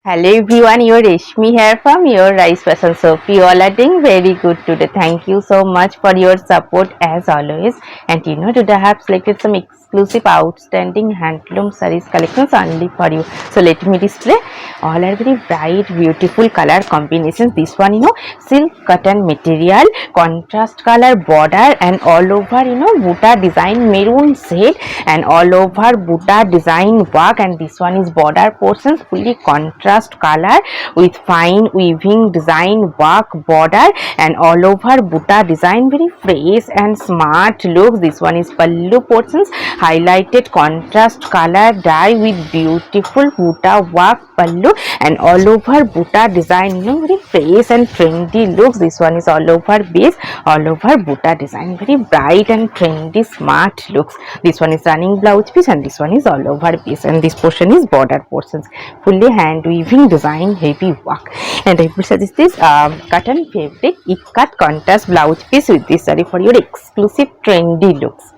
Hello everyone, your Reshmi here from your Rice Fashion Shop. You all are doing very good today. Thank you so much for your support as always. And today I have selected some exclusive outstanding handloom sarees collections only for you. So let me display. All are very bright, beautiful color combinations. This one, silk cotton material, contrast color border and all over, buta design maroon shade and all over buta design work, and this one is border portions fully contrast color with fine weaving design work border and all over buta design, very fresh and smart looks. This one is pallu portions highlighted contrast color dye with beautiful buta work pallu and all over buta design, very fresh and trendy looks. This one is all over base, all over buta design, very bright and trendy smart looks. This one is running blouse piece and this one is all over piece, and this portion is border portions fully hand weaving design heavy work. And I will suggest this cotton fabric ikat contrast blouse piece with this saree for your exclusive trendy looks.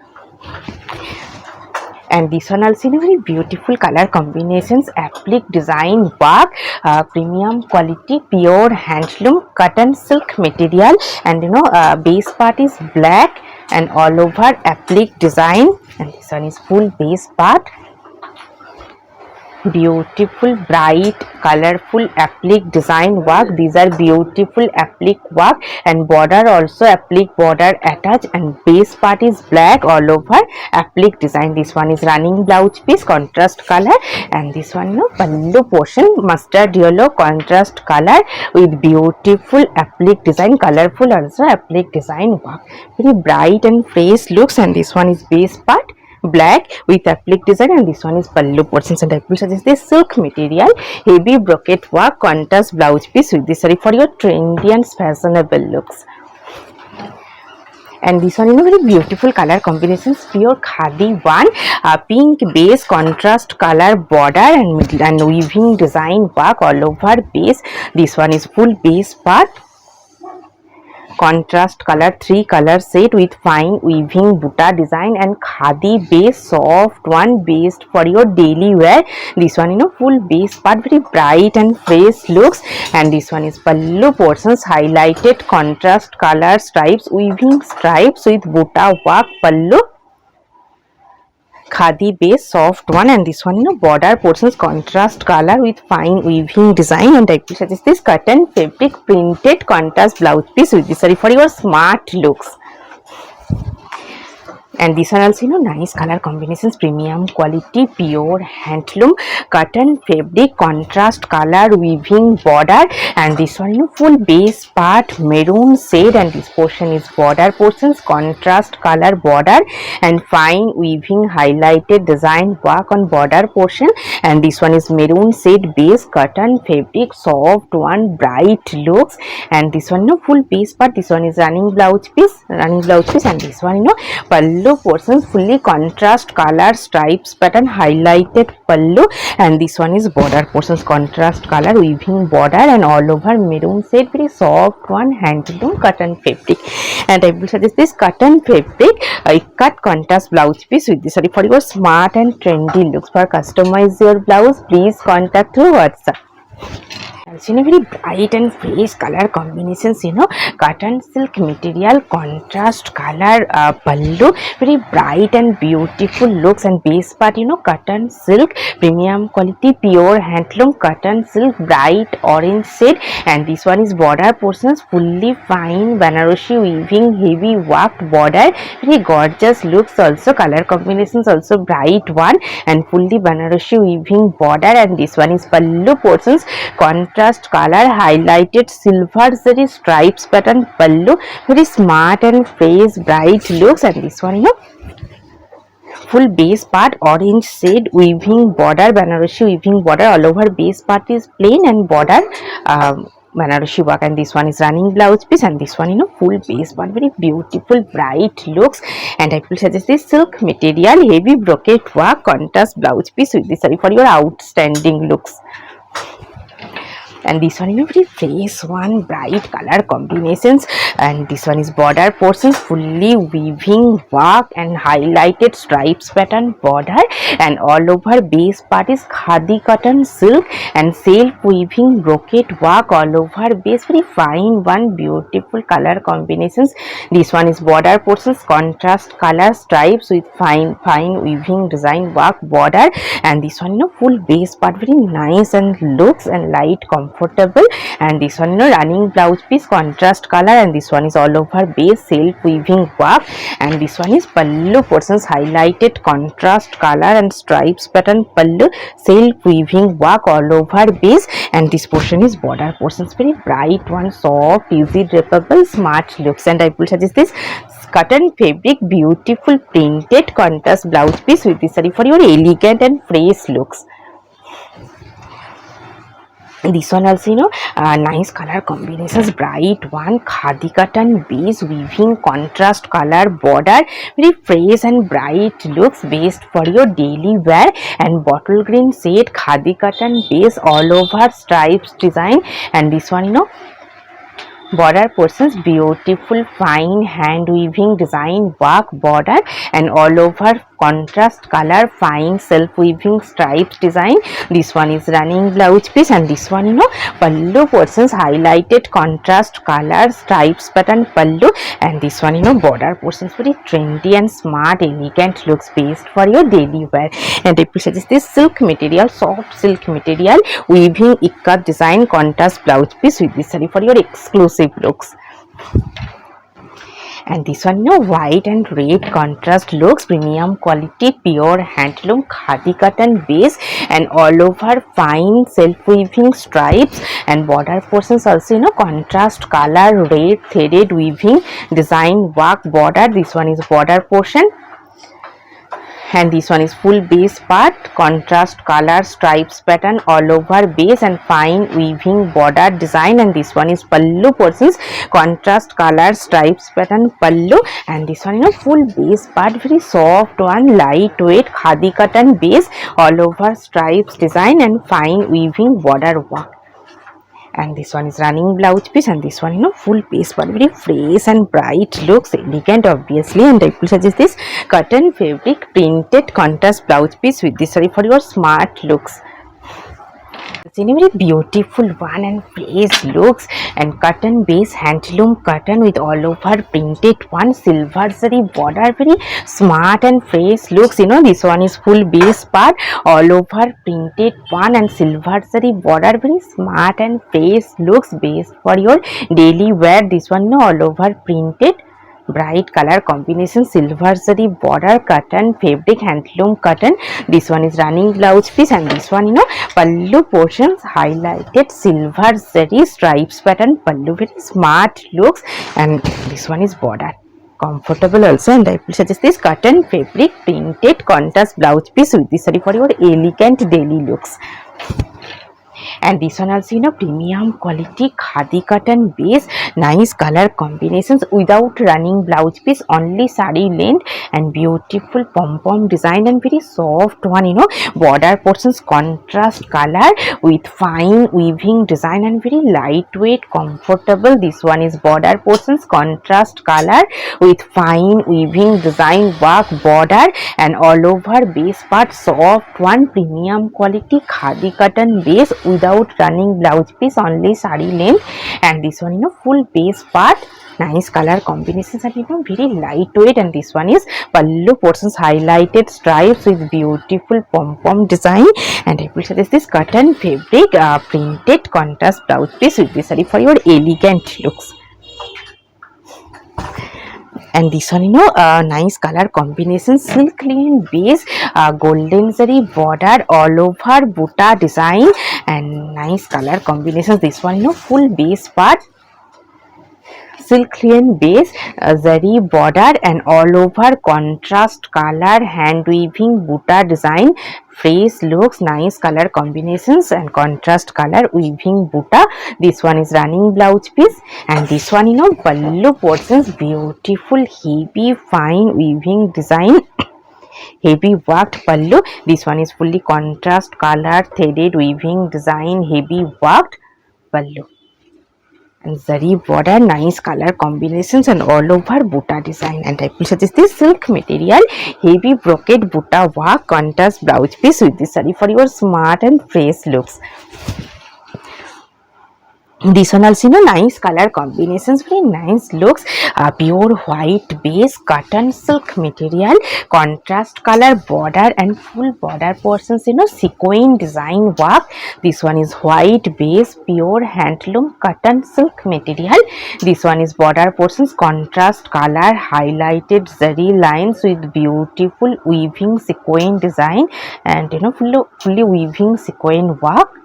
And this one also in a very beautiful color combinations, applique design work, premium quality pure handloom cotton silk material, and base part is black and all over applique design, and this one is full base part, beautiful bright colorful applique design work. These are beautiful applique work and border also applique border attached, and base part is black all over applique design. This one is running blouse piece contrast color, and this one pallu portion mustard yellow contrast color with beautiful applique design, colorful also applique design work, very bright and fresh looks. And this one is base part black with applique design, and this one is pallu portions. And I will suggest this silk material heavy brocade work contrast blouse piece with this saree for your trendy and fashionable looks. And this one very beautiful color combinations, pure khadi one, pink base contrast color border and weaving design work all over base. This one is full base part, contrast color 3 color set with fine weaving buta design and khadi base soft one based for your daily wear. This one full base part, very bright and fresh looks. And this one is pallu portions highlighted contrast color stripes weaving stripes with buta work pallu, khadi base soft one, and this one border portions contrast color with fine weaving design. And I will suggest this cotton fabric printed contrast blouse piece with this saree for your smart looks. And this one also nice color combinations, premium quality pure handloom cotton fabric contrast color weaving border, and this one full base part maroon shade, and this portion is border portions contrast color border and fine weaving highlighted design work on border portion, and this one is maroon shade base cotton fabric soft one bright looks. And this one full base part, this one is running blouse piece, and this one pallu portions fully contrast color stripes pattern highlighted pallu, and this one is border portions contrast color weaving border and all over maroon shade, very soft one handloom cotton fabric. And I will suggest this cotton fabric cut contrast blouse piece with this sorry for your smart and trendy looks. For customize your blouse, please contact through WhatsApp. Very bright and fresh color combinations, cotton silk material contrast color pallu, very bright and beautiful looks. And base part cotton silk premium quality pure handloom cotton silk bright orange shade, and this one is border portions fully fine Banarosi weaving heavy worked border, very gorgeous looks also, color combinations also bright one and fully Banarosi weaving border. And this one is pallu portions contrast color highlighted silver zari stripes pattern pallu, very smart and fresh bright looks. And this one full base part orange shade weaving border Banarosi weaving border, all over base part is plain and border Banarosi work. And this one is running blouse piece, and this one full base part, very beautiful bright looks. And I will suggest this silk material heavy brocade work contrast blouse piece with this saree for your outstanding looks. and this one very fresh one, bright color combinations, and this one is border portions, fully weaving work and highlighted stripes pattern border, and all over base part is khadi cotton silk and self weaving brocade work all over base, very fine one, beautiful color combinations. This one is border portions, contrast color stripes with fine weaving design work border, and this one full base part very nice and looks and light comfortable, and this one running blouse piece contrast color, and this one is all over base self weaving work, and this one is pallu portions, highlighted contrast color and stripes pattern pallu, self weaving work all over base, and this portion is border portions, very bright one, soft, easy drapable, smart looks. And I will suggest this cotton fabric beautiful printed contrast blouse piece with this saree for your elegant and fresh looks. This one also nice color combinations, bright one, khadi cotton base weaving contrast color border, very fresh and bright looks, best for your daily wear, and bottle green shade khadi cotton base all over stripes design, and this one border portions, beautiful fine hand weaving design work border, and all over contrast color fine self weaving stripes design. This one is running blouse piece, and this one pallu portions, highlighted contrast color stripes pattern pallu, and this one border portions, very trendy and smart elegant looks, best for your daily wear. And I will suggest this silk material, soft silk material weaving ikat design contrast blouse piece with this saree for your exclusive looks. And this one white and red contrast looks, premium quality pure handloom khadi cotton base, and all over fine self weaving stripes, and border portions also contrast color red threaded weaving design work border. This one is border portion, and this one is full base part, contrast color stripes pattern all over base and fine weaving border design, and this one is pallu portions, contrast color stripes pattern pallu, and this one full base part, very soft one, lightweight khadi cotton base all over stripes design and fine weaving border work. And this one is running blouse piece, and this one full base part, very fresh and bright looks, elegant obviously. And I will suggest this cotton fabric printed contrast blouse piece with this saree for your smart looks. It's a very beautiful one and fresh looks, and cotton base handloom cotton with all over printed one, silver zari border, very smart and fresh looks. This one is full base part, all over printed one and silver zari border, very smart and fresh looks, base for your daily wear. This one all over printed, bright color combination, silver zari border, cotton fabric handloom cotton. This one is running blouse piece, and this one pallu portions, highlighted silver zari stripes pattern pallu, very smart looks, and this one is border comfortable also. And I will suggest this cotton fabric printed contrast blouse piece with this saree for your elegant daily looks. And this one also premium quality khadi cotton base, nice color combinations without running blouse piece, only sari length, and beautiful pom pom design and very soft one border portions, contrast color with fine weaving design and very lightweight comfortable. This one is border portions, contrast color with fine weaving design work border, and all over base part, soft one, premium quality khadi cotton base without running blouse piece, only sari length, and this one full base part, nice color combinations and very lightweight. And this one is pallu portions, highlighted stripes with beautiful pom pom design, and I will suggest this cotton fabric printed contrast blouse piece with this saree for your elegant looks. And this one nice color combination, silk linen base, golden zari border all over buta design, and nice color combinations. This one full base part, silk linen base, zari border, and all over contrast color hand weaving buta design, fresh looks, nice color combinations and contrast color weaving buta. This one is running blouse piece, and this one pallu portions, beautiful heavy fine weaving design, heavy worked pallu. This one is fully contrast color threaded weaving design, heavy worked, pallu. And zari border, nice color combinations and all over butta design. And I will suggest this silk material, heavy brocade butta work, contrast blouse piece with this saree for your smart and fresh looks. This one also nice color combinations, very nice looks. Pure white base cotton silk material, contrast color border and full border portions, sequin design work. This one is white base pure handloom cotton silk material. This one is border portions, contrast color highlighted zari lines with beautiful weaving sequin design and fully weaving sequin work.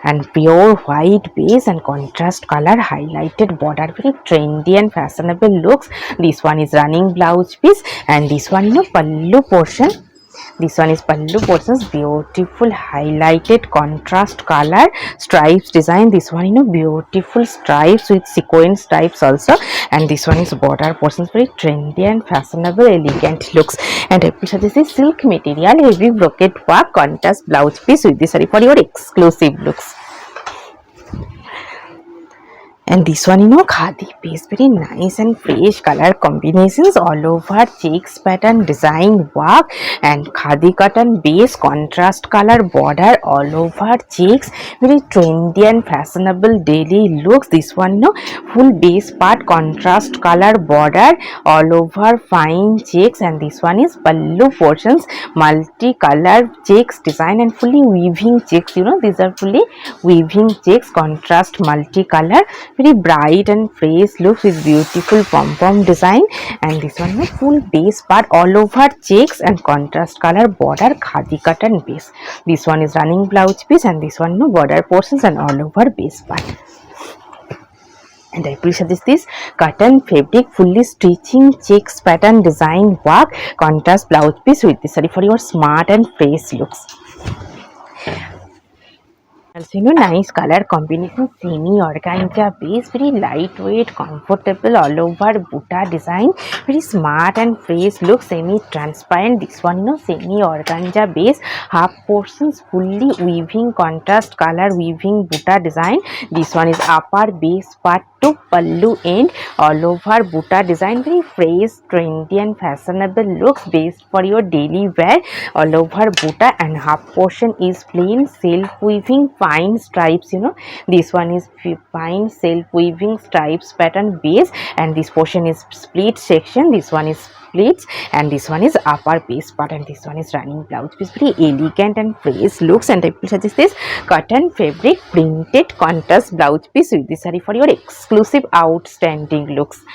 And pure white base and contrast color highlighted border, very trendy and fashionable looks. This one is running blouse piece and this one pallu portion. This one is pallu portions, beautiful highlighted contrast color stripes design. This one beautiful stripes with sequin stripes also. And this one is border portions, very trendy and fashionable elegant looks. And I will suggest this silk material, heavy brocade work, contrast blouse piece with this saree for your exclusive looks. And this one khadi piece, very nice and fresh color combinations all over checks pattern design work and khadi cotton base contrast color border all over checks, very trendy and fashionable daily looks. This one full base part contrast color border all over fine checks. And this one is pallu portions, multi color checks design and fully weaving checks. These are fully weaving checks, contrast multi color, very bright and fresh looks with beautiful pom-pom design. And this one full base part all over checks and contrast color border khadi cotton base. This one is running blouse piece and this one border portions and all over base part. And I will suggest this cotton fabric fully stitching checks pattern design work, contrast blouse piece with this saree for your smart and fresh looks. Also, nice color combination, semi organza base, very lightweight, comfortable, all over butta design, very smart and fresh look, semi transparent. This one semi organza base, half portions, fully weaving contrast color weaving butta design. This one is upper base part to pallu end, all over butta design, very fresh, trendy and fashionable looks, based for your daily wear, all over butta. And half portion is plain self weaving fine stripes. This one is fine self weaving stripes pattern base and this portion is split section. This one is splits and this one is upper base part and this one is running blouse piece, very elegant and fresh looks. And I will suggest this cotton fabric printed contrast blouse piece with this saree for your exclusive outstanding looks.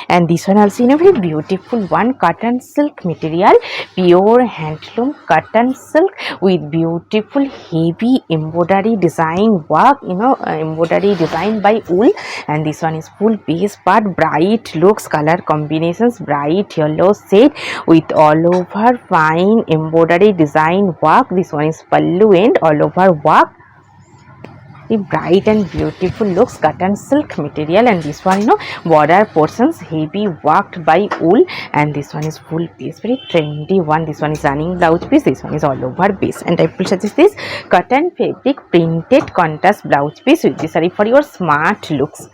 And this one also very beautiful one, cotton silk material, pure handloom cotton silk with beautiful heavy embroidery design work, embroidery design by wool. And this one is full base part, bright looks, color combinations, bright yellow shade with all over fine embroidery design work. This one is pallu end, all over work, bright and beautiful looks, cotton silk material. And this one border portions heavy worked by wool. And this one is full piece, very trendy one. This one is running blouse piece, this one is all over base. And I will suggest this cotton fabric printed contrast blouse piece with this saree for your smart looks.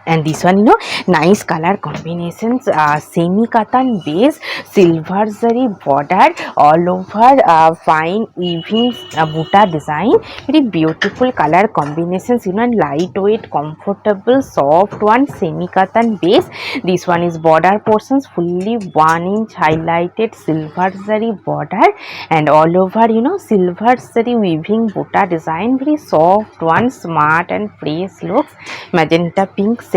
And this one nice color combinations, semi cotton base, silver zari border, all over fine weaving butta design, very beautiful color combinations, and lightweight, comfortable, soft one, semi cotton base. This one is border portions, fully 1 inch highlighted silver zari border and all over silver zari weaving butta design, very soft one, smart and fresh looks, magenta pink shade.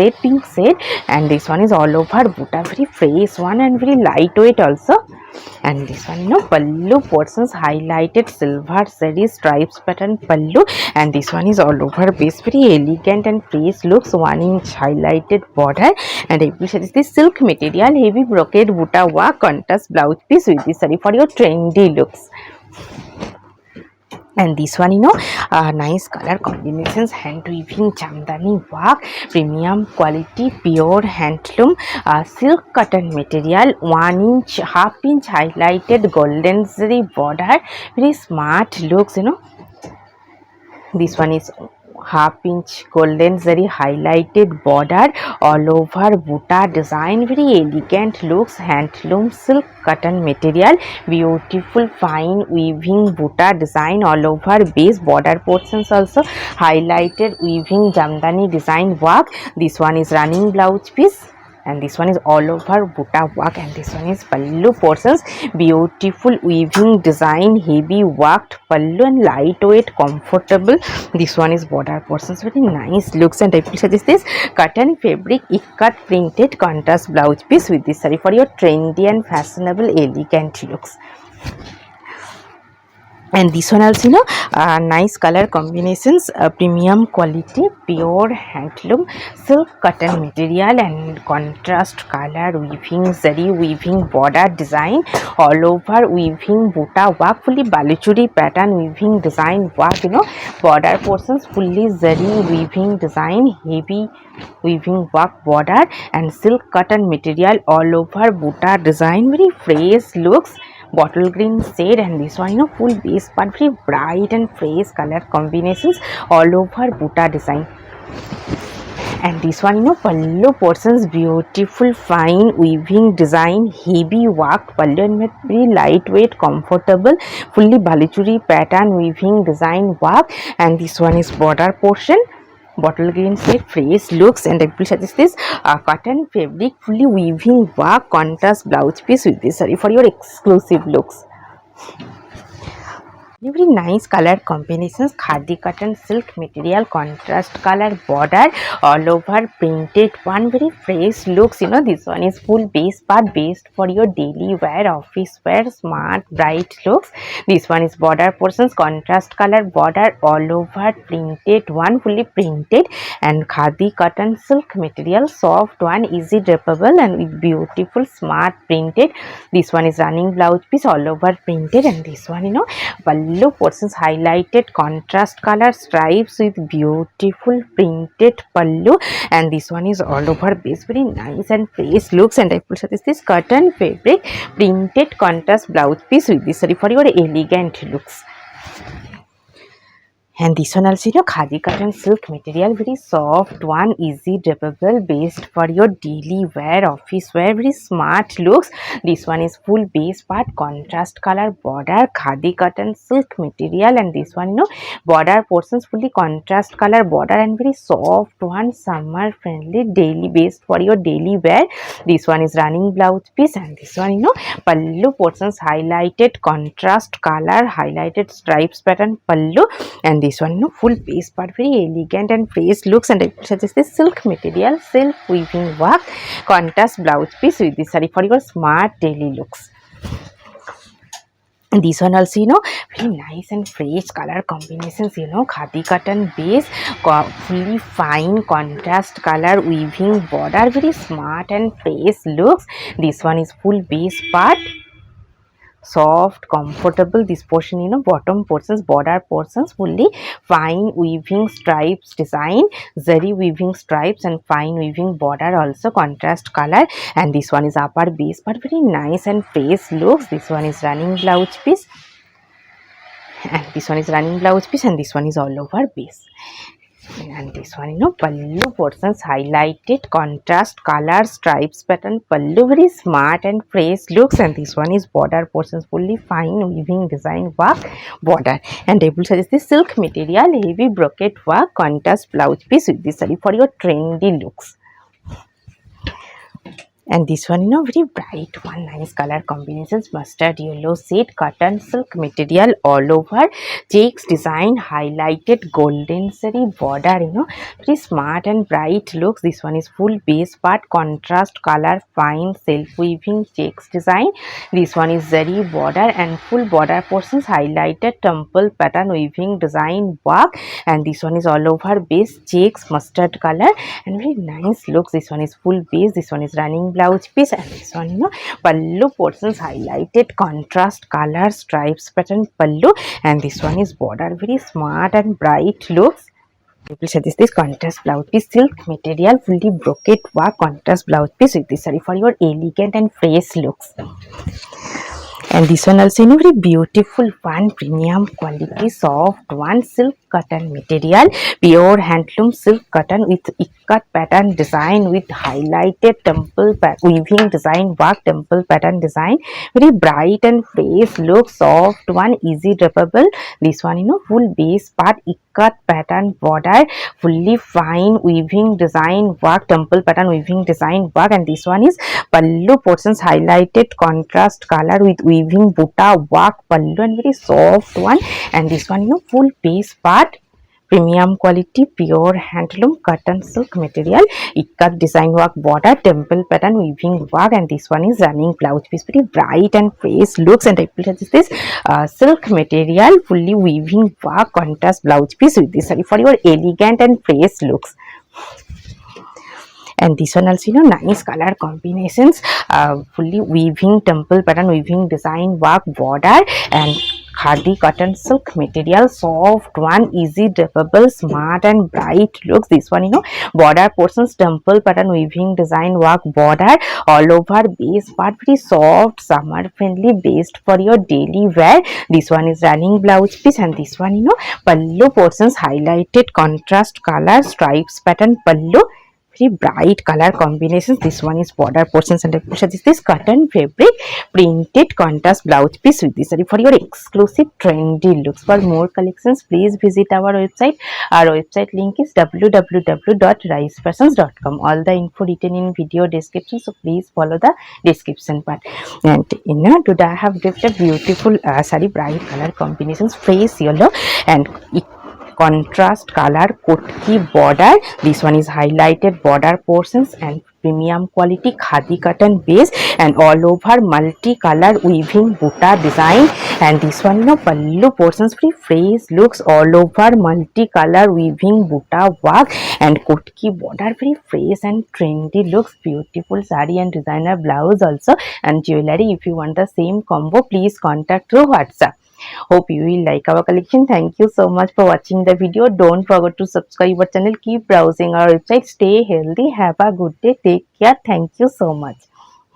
And this one is all over butta, very fresh one and very lightweight also. And this one pallu portions highlighted silver zari stripes pattern pallu. And this one is all over base, very elegant and fresh looks, 1 inch highlighted border. And I will suggest this silk material, heavy brocade butta work, contrast blouse piece with this saree for your trendy looks. and this one nice color combinations, hand weaving jamdani work, premium quality pure handloom, silk cotton material, 1 inch half-inch highlighted golden zari border, very smart looks. This one is half-inch golden zari highlighted border all over buta design, very elegant looks, handloom silk cotton material, beautiful fine weaving buta design all over base, border portions also highlighted weaving jamdani design work. This one is running blouse piece, and this one is all over buta work, and this one is pallu portions, beautiful weaving design, heavy worked pallu and lightweight comfortable. This one is border portions, very nice looks, and I will suggest this cotton fabric ikat printed contrast blouse piece with this saree for your trendy and fashionable elegant looks. And this one also nice color combinations, premium quality pure handloom silk cotton material and contrast color weaving zari weaving border design all over weaving buta work, fully baluchuri pattern weaving design work, border portions fully zari weaving design, heavy weaving work border and silk cotton material all over buta design, very fresh looks, bottle green shade, and this one full base part, very bright and fresh color combinations all over buta design. And this one pallu portions, beautiful fine weaving design, heavy work pallu and very lightweight comfortable, fully balichuri pattern weaving design work. And this one is border portion, bottle green shade, fresh looks, and I will suggest this cotton fabric fully weaving work contrast blouse piece with this saree for your exclusive looks. Very nice color combinations, khadi cotton silk material contrast color border all over printed one, very fresh looks. This one is full base part, based for your daily wear, office wear, smart bright looks. This one is border portions, contrast color border all over printed one, fully printed, and khadi cotton silk material, soft one, easy drapable and with beautiful smart printed. This one is running blouse piece all over printed, and this one pallu portions highlighted contrast color stripes with beautiful printed pallu, and this one is all over base, very nice and fresh looks, and I will suggest this cotton fabric printed contrast blouse piece with this saree for your elegant looks. And this one also khadi cotton silk material, very soft one, easy drapable, based for your daily wear, office wear, very smart looks. This one is full base part, contrast color border, khadi cotton silk material, and this one border portions fully contrast color border and very soft one, summer friendly, daily, based for your daily wear. This one is running blouse piece, and this one pallu portions highlighted contrast color, highlighted stripes pattern pallu, and this one full base part, very elegant and fresh looks, and I suggest this silk material, silk weaving work contrast blouse piece with this saree for your smart daily looks. And this one also very nice and fresh color combinations, khadi cotton base, fully fine contrast color weaving border, very smart and fresh looks. This one is full base part, soft comfortable, this portion bottom portions, border portions fully fine weaving stripes design, zari weaving stripes and fine weaving border, also contrast color, and this one is upper base part, very nice and fresh looks. This one is running blouse piece, and this one is running blouse piece, and this one is all over base. And this one pallu portions highlighted contrast color stripes pattern pallu, very smart and fresh looks, and this one is border portions fully fine weaving design work border, and I will suggest this silk material, heavy brocade work contrast blouse piece with this saree for your trendy looks. And this one very bright one, nice color combinations, mustard yellow shade, cotton silk material all over, checks design, highlighted golden zari border, very smart and bright looks. This one is full base part, contrast color, fine self weaving checks design. This one is zari border and full border portions, highlighted temple pattern weaving design work, and this one is all over base, checks mustard color and very nice looks. This one is full base, this one is running blouse piece, and this one pallu portions highlighted contrast color stripes pattern pallu, and this one is border very smart and bright looks. People suggest this contrast blouse piece, silk material, fully brocade work contrast blouse piece with this saree for your elegant and fresh looks. And this one also very beautiful one, premium quality soft one, silk cotton material, pure handloom silk cotton with ikat pattern design with highlighted temple weaving design work, temple pattern design, very bright and fresh look, soft one, easy droppable. This one full base part ikat pattern border, fully fine weaving design work, temple pattern weaving design work, and this one is pallu portions highlighted contrast color with weaving buta work pallu and very soft one, and this one full base part, premium quality pure handloom cotton silk material, ikat design work border, temple pattern weaving work, and this one is running blouse piece, very bright and fresh looks. And I purchased this silk material fully weaving work contrast blouse piece with this saree for your elegant and fresh looks. And this one also nice color combinations, fully weaving temple pattern weaving design work border, and khadi cotton silk material, soft one, easy droppable, smart and bright looks. This one border portions temple pattern weaving design work border all over base part, very soft summer friendly, based for your daily wear. This one is running blouse piece, and this one pallu portions highlighted contrast color stripes pattern pallu, very bright color combinations. This one is border portions, and this cotton fabric printed contrast blouse piece with this for your exclusive trendy looks. For more collections, please visit our website. Our website link is www.risefashions.com. All the info written in video description, so please follow the description part. And today I have drafted beautiful saree, bright color combinations, fresh yellow and contrast color kotki border. This one is highlighted border portions and premium quality khadi cotton base, and all over multi-color weaving buta design. And this one pallu portions, very fresh looks, all over multi-color weaving buta work and kotki border, very fresh and trendy looks. Beautiful saree and designer blouse also, and jewelry. If you want the same combo, please contact through WhatsApp. Hope you will like our collection. Thank you so much for watching the video. Don't forget to subscribe our channel. Keep browsing our website. Stay healthy. Have a good day. Take care. Thank you so much.